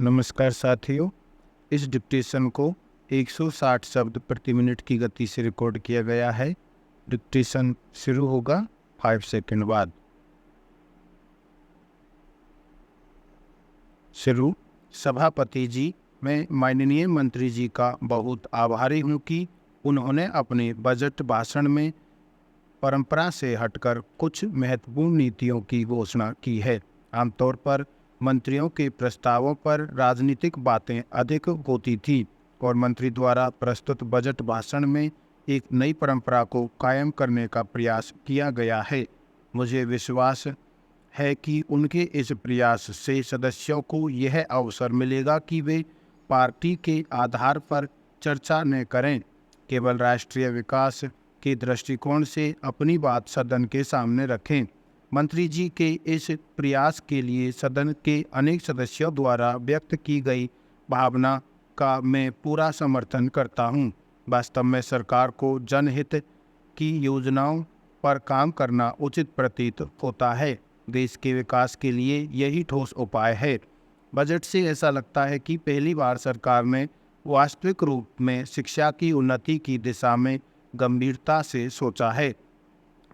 नमस्कार साथियों। इस डिक्टेशन को 160 शब्द प्रति मिनट की गति से रिकॉर्ड किया गया है। डिक्टेशन शुरू होगा 5 सेकंड बाद। शुरू। सभापति जी, मैं माननीय मंत्री जी का बहुत आभारी हूँ कि उन्होंने अपने बजट भाषण में परंपरा से हटकर कुछ महत्वपूर्ण नीतियों की घोषणा की है। आमतौर पर मंत्रियों के प्रस्तावों पर राजनीतिक बातें अधिक होती थी और मंत्री द्वारा प्रस्तुत बजट भाषण में एक नई परंपरा को कायम करने का प्रयास किया गया है। मुझे विश्वास है कि उनके इस प्रयास से सदस्यों को यह अवसर मिलेगा कि वे पार्टी के आधार पर चर्चा न करें, केवल राष्ट्रीय विकास के दृष्टिकोण से अपनी बात सदन के सामने रखें। मंत्री जी के इस प्रयास के लिए सदन के अनेक सदस्यों द्वारा व्यक्त की गई भावना का मैं पूरा समर्थन करता हूं। वास्तव में सरकार को जनहित की योजनाओं पर काम करना उचित प्रतीत होता है। देश के विकास के लिए यही ठोस उपाय है। बजट से ऐसा लगता है कि पहली बार सरकार ने वास्तविक रूप में शिक्षा की उन्नति की दिशा में गंभीरता से सोचा है।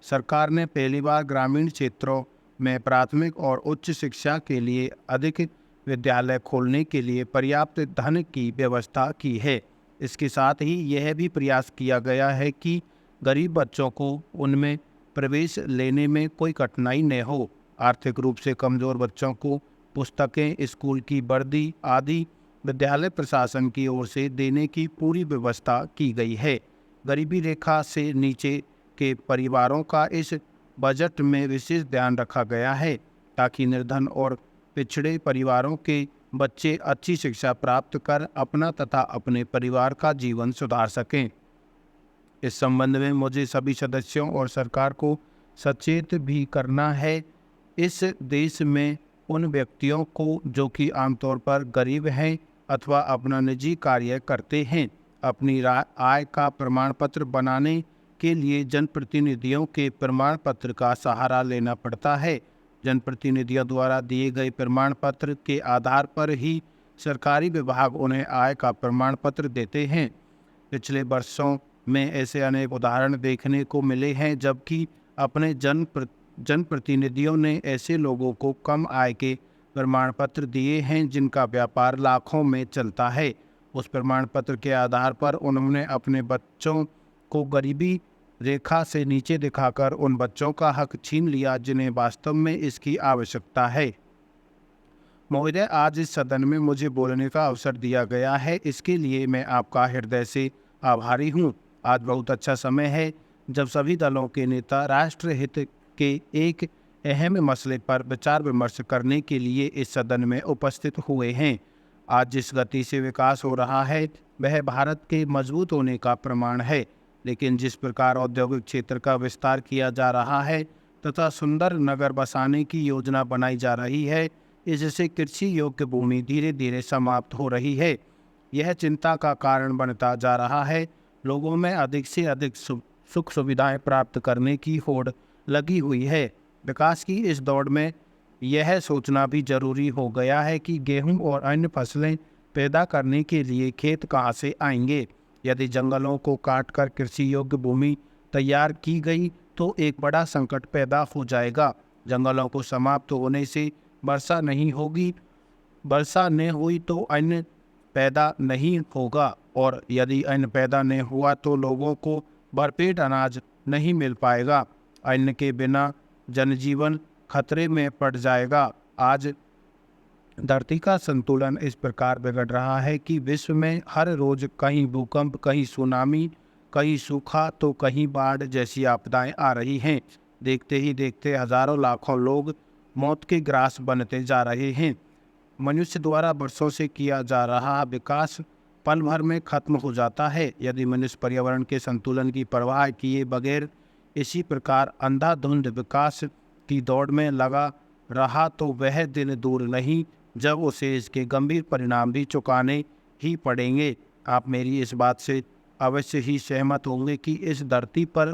सरकार ने पहली बार ग्रामीण क्षेत्रों में प्राथमिक और उच्च शिक्षा के लिए अधिक विद्यालय खोलने के लिए पर्याप्त धन की व्यवस्था की है। इसके साथ ही यह भी प्रयास किया गया है कि गरीब बच्चों को उनमें प्रवेश लेने में कोई कठिनाई न हो। आर्थिक रूप से कमज़ोर बच्चों को पुस्तकें, स्कूल की वर्दी आदि विद्यालय प्रशासन की ओर से देने की पूरी व्यवस्था की गई है। गरीबी रेखा से नीचे के परिवारों का इस बजट में विशेष ध्यान रखा गया है ताकि निर्धन और पिछड़े परिवारों के बच्चे अच्छी शिक्षा प्राप्त कर अपना तथा अपने परिवार का जीवन सुधार सकें। इस संबंध में मुझे सभी सदस्यों और सरकार को सचेत भी करना है। इस देश में उन व्यक्तियों को जो कि आमतौर पर गरीब हैं अथवा अपना निजी कार्य करते हैं, अपनी आय का प्रमाण पत्र बनाने के लिए जनप्रतिनिधियों के प्रमाण पत्र का सहारा लेना पड़ता है। जनप्रतिनिधियों द्वारा दिए गए प्रमाण पत्र के आधार पर ही सरकारी विभाग उन्हें आय का प्रमाण पत्र देते हैं। पिछले वर्षों में ऐसे अनेक उदाहरण देखने को मिले हैं जबकि अपने जनप्रतिनिधियों ने ऐसे लोगों को कम आय के प्रमाण पत्र दिए हैं जिनका व्यापार लाखों में चलता है। उस प्रमाण पत्र के आधार पर उन्होंने अपने बच्चों को गरीबी रेखा से नीचे दिखाकर उन बच्चों का हक छीन लिया जिन्हें वास्तव में इसकी आवश्यकता है। महोदय, आज इस सदन में मुझे बोलने का अवसर दिया गया है, इसके लिए मैं आपका हृदय से आभारी हूँ। आज बहुत अच्छा समय है जब सभी दलों के नेता राष्ट्र हित के एक अहम मसले पर विचार विमर्श करने के लिए इस सदन में उपस्थित हुए हैं। आज जिस गति से विकास हो रहा है वह भारत के मजबूत होने का प्रमाण है, लेकिन जिस प्रकार औद्योगिक क्षेत्र का विस्तार किया जा रहा है तथा सुंदर नगर बसाने की योजना बनाई जा रही है, इससे कृषि योग्य भूमि धीरे धीरे समाप्त हो रही है। यह चिंता का कारण बनता जा रहा है। लोगों में अधिक से अधिक सुख सुविधाएं प्राप्त करने की होड़ लगी हुई है। विकास की इस दौड़ में यह सोचना भी जरूरी हो गया है कि गेहूं और अन्य फसलें पैदा करने के लिए खेत कहां से आएंगे। यदि जंगलों को काटकर कृषि योग्य भूमि तैयार की गई तो एक बड़ा संकट पैदा हो जाएगा। जंगलों को समाप्त होने से वर्षा नहीं होगी, वर्षा न हुई तो अन्न पैदा नहीं होगा और यदि अन्न पैदा नहीं हुआ तो लोगों को भरपेट अनाज नहीं मिल पाएगा। अन्न के बिना जनजीवन खतरे में पड़ जाएगा। आज धरती का संतुलन इस प्रकार बिगड़ रहा है कि विश्व में हर रोज कहीं भूकंप, कहीं सुनामी, कहीं सूखा तो कहीं बाढ़ जैसी आपदाएं आ रही हैं। देखते ही देखते हजारों लाखों लोग मौत के ग्रास बनते जा रहे हैं। मनुष्य द्वारा वर्षों से किया जा रहा विकास पल भर में खत्म हो जाता है। यदि मनुष्य पर्यावरण के संतुलन की परवाह किए बगैर इसी प्रकार अंधाधुंध विकास की दौड़ में लगा रहा तो वह दिन दूर नहीं जब उसे इसके गंभीर परिणाम भी चुकाने ही पड़ेंगे। आप मेरी इस बात से अवश्य ही सहमत होंगे कि इस धरती पर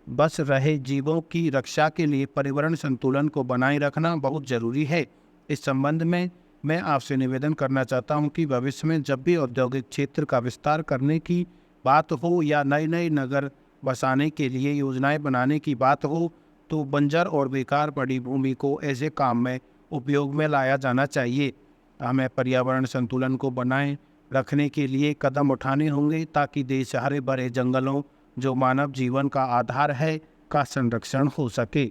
बस रहे जीवों की रक्षा के लिए पर्यावरण संतुलन को बनाए रखना बहुत जरूरी है। इस संबंध में मैं आपसे निवेदन करना चाहता हूं कि भविष्य में जब भी औद्योगिक क्षेत्र का विस्तार करने की बात हो या नए नए नगर बसाने के लिए योजनाएं बनाने की बात हो, तो बंजर और बेकार पड़ी भूमि को ऐसे काम में उपयोग में लाया जाना चाहिए। हमें पर्यावरण संतुलन को बनाए रखने के लिए कदम उठाने होंगे ताकि देश हरे भरे जंगलों, जो मानव जीवन का आधार है, का संरक्षण हो सके।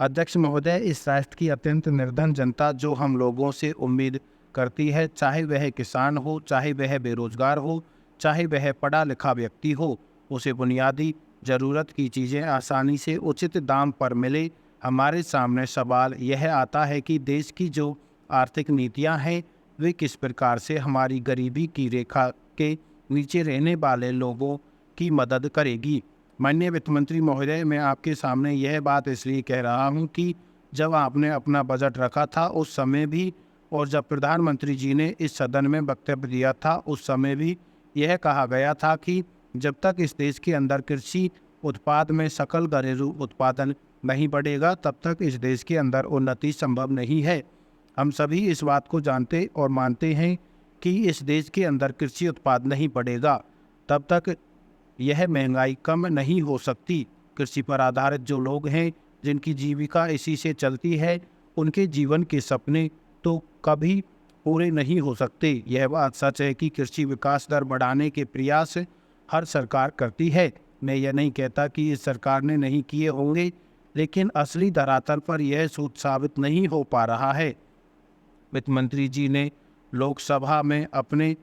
अध्यक्ष महोदय, इस राष्ट्र की अत्यंत निर्धन जनता जो हम लोगों से उम्मीद करती है, चाहे वह किसान हो, चाहे वह बेरोजगार हो, चाहे वह पढ़ा लिखा व्यक्ति हो, उसे बुनियादी ज़रूरत की चीज़ें आसानी से उचित दाम पर मिले। हमारे सामने सवाल यह आता है कि देश की जो आर्थिक नीतियां हैं, वे किस प्रकार से हमारी गरीबी की रेखा के नीचे रहने वाले लोगों की मदद करेगी। माननीय वित्त मंत्री महोदय, मैं आपके सामने यह बात इसलिए कह रहा हूं कि जब आपने अपना बजट रखा था उस समय भी, और जब प्रधानमंत्री जी ने इस सदन में वक्तव्य दिया था उस समय भी यह कहा गया था कि जब तक इस देश के अंदर कृषि उत्पाद में सकल घरेलू उत्पादन नहीं बढ़ेगा, तब तक इस देश के अंदर उन्नति संभव नहीं है। हम सभी इस बात को जानते और मानते हैं कि इस देश के अंदर कृषि उत्पाद नहीं बढ़ेगा, तब तक यह महंगाई कम नहीं हो सकती। कृषि पर आधारित जो लोग हैं, जिनकी जीविका इसी से चलती है, उनके जीवन के सपने तो कभी पूरे नहीं हो सकते। यह बात सच है कि कृषि विकास दर बढ़ाने के प्रयास हर सरकार करती है। मैं यह नहीं कहता कि इस सरकार ने नहीं किए होंगे, लेकिन असली धरातल पर यह सूत्र साबित नहीं हो पा रहा है। वित्त मंत्री जी ने लोकसभा में अपने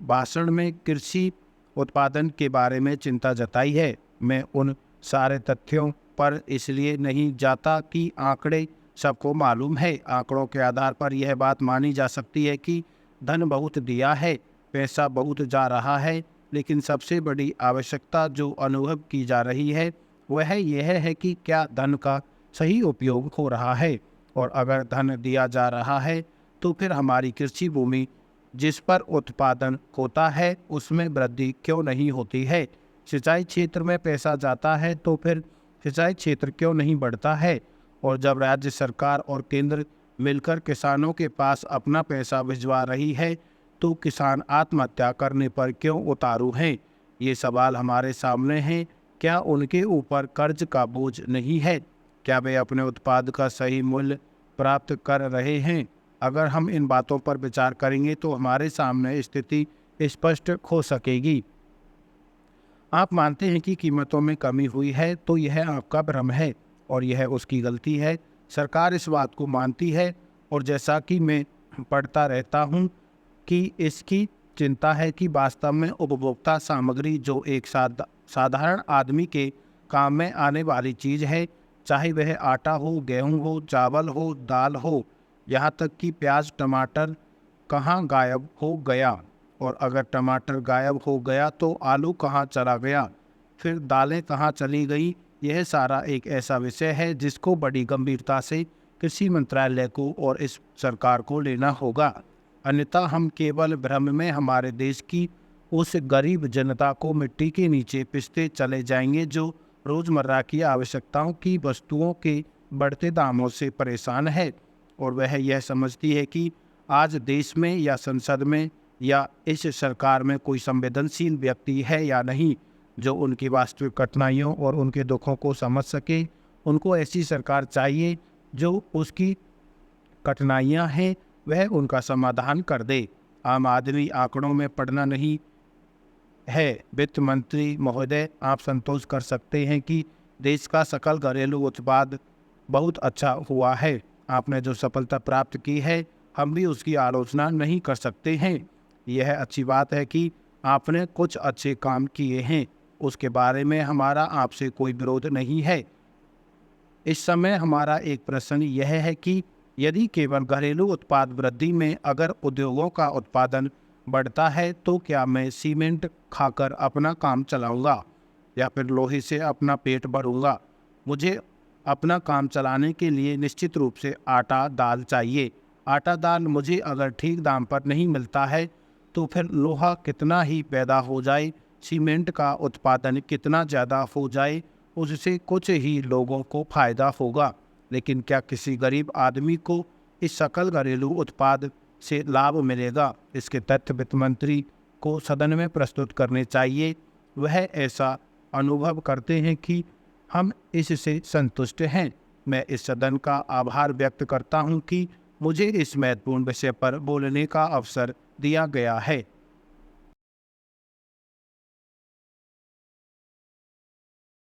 भाषण में कृषि उत्पादन के बारे में चिंता जताई है। मैं उन सारे तथ्यों पर इसलिए नहीं जाता कि आंकड़े सबको मालूम है। आंकड़ों के आधार पर यह बात मानी जा सकती है कि धन बहुत दिया है, पैसा बहुत जा रहा है, लेकिन सबसे बड़ी आवश्यकता जो अनुभव की जा रही है वह यह है कि क्या धन का सही उपयोग हो रहा है। और अगर धन दिया जा रहा है तो फिर हमारी कृषि भूमि जिस पर उत्पादन होता है उसमें वृद्धि क्यों नहीं होती है। सिंचाई क्षेत्र में पैसा जाता है तो फिर सिंचाई क्षेत्र क्यों नहीं बढ़ता है। और जब राज्य सरकार और केंद्र मिलकर किसानों के पास अपना पैसा भिजवा रही है तो किसान आत्महत्या करने पर क्यों उतारू हैं। ये सवाल हमारे सामने हैं। क्या उनके ऊपर कर्ज का बोझ नहीं है? क्या वे अपने उत्पाद का सही मूल्य प्राप्त कर रहे हैं? अगर हम इन बातों पर विचार करेंगे तो हमारे सामने स्थिति स्पष्ट हो सकेगी। आप मानते हैं कि कीमतों में कमी हुई है तो यह आपका भ्रम है और यह उसकी गलती है। सरकार इस बात को मानती है और जैसा कि मैं पढ़ता रहता हूँ कि इसकी चिंता है कि वास्तव में उपभोक्ता सामग्री जो एक साधारण आदमी के काम में आने वाली चीज़ है, चाहे वह आटा हो, गेहूँ हो, चावल हो, दाल हो, यहाँ तक कि प्याज टमाटर कहाँ गायब हो गया। और अगर टमाटर गायब हो गया तो आलू कहाँ चला गया, फिर दालें कहाँ चली गई। यह सारा एक ऐसा विषय है जिसको बड़ी गंभीरता से कृषि मंत्रालय को और इस सरकार को लेना होगा, अन्यथा हम केवल भ्रम में हमारे देश की उस गरीब जनता को मिट्टी के नीचे पिसते चले जाएंगे जो रोज़मर्रा की आवश्यकताओं की वस्तुओं के बढ़ते दामों से परेशान है। और वह यह समझती है कि आज देश में या संसद में या इस सरकार में कोई संवेदनशील व्यक्ति है या नहीं जो उनकी वास्तविक कठिनाइयों और उनके दुखों को समझ सके। उनको ऐसी सरकार चाहिए जो उसकी कठिनाइयां हैं वह उनका समाधान कर दे। आम आदमी आंकड़ों में पढ़ना नहीं है। वित्त मंत्री महोदय, आप संतोष कर सकते हैं कि देश का सकल घरेलू उत्पाद बहुत अच्छा हुआ है। आपने जो सफलता प्राप्त की है हम भी उसकी आलोचना नहीं कर सकते हैं। यह अच्छी बात है कि आपने कुछ अच्छे काम किए हैं, उसके बारे में हमारा आपसे कोई विरोध नहीं है। इस समय हमारा एक प्रश्न यह है कि यदि केवल घरेलू उत्पाद वृद्धि में अगर उद्योगों का उत्पादन बढ़ता है तो क्या मैं सीमेंट खाकर अपना काम चलाऊंगा या फिर लोहे से अपना पेट भरूंगा। मुझे अपना काम चलाने के लिए निश्चित रूप से आटा दाल चाहिए। आटा दाल मुझे अगर ठीक दाम पर नहीं मिलता है तो फिर लोहा कितना ही पैदा हो जाए, सीमेंट का उत्पादन कितना ज़्यादा हो जाए, उससे कुछ ही लोगों को फायदा होगा। लेकिन क्या किसी गरीब आदमी को इस सकल घरेलू उत्पाद से लाभ मिलेगा, इसके तथ्य वित्त मंत्री को सदन में प्रस्तुत करने चाहिए। वह ऐसा अनुभव करते हैं कि हम इससे संतुष्ट हैं। मैं इस सदन का आभार व्यक्त करता हूं कि मुझे इस महत्वपूर्ण विषय पर बोलने का अवसर दिया गया है।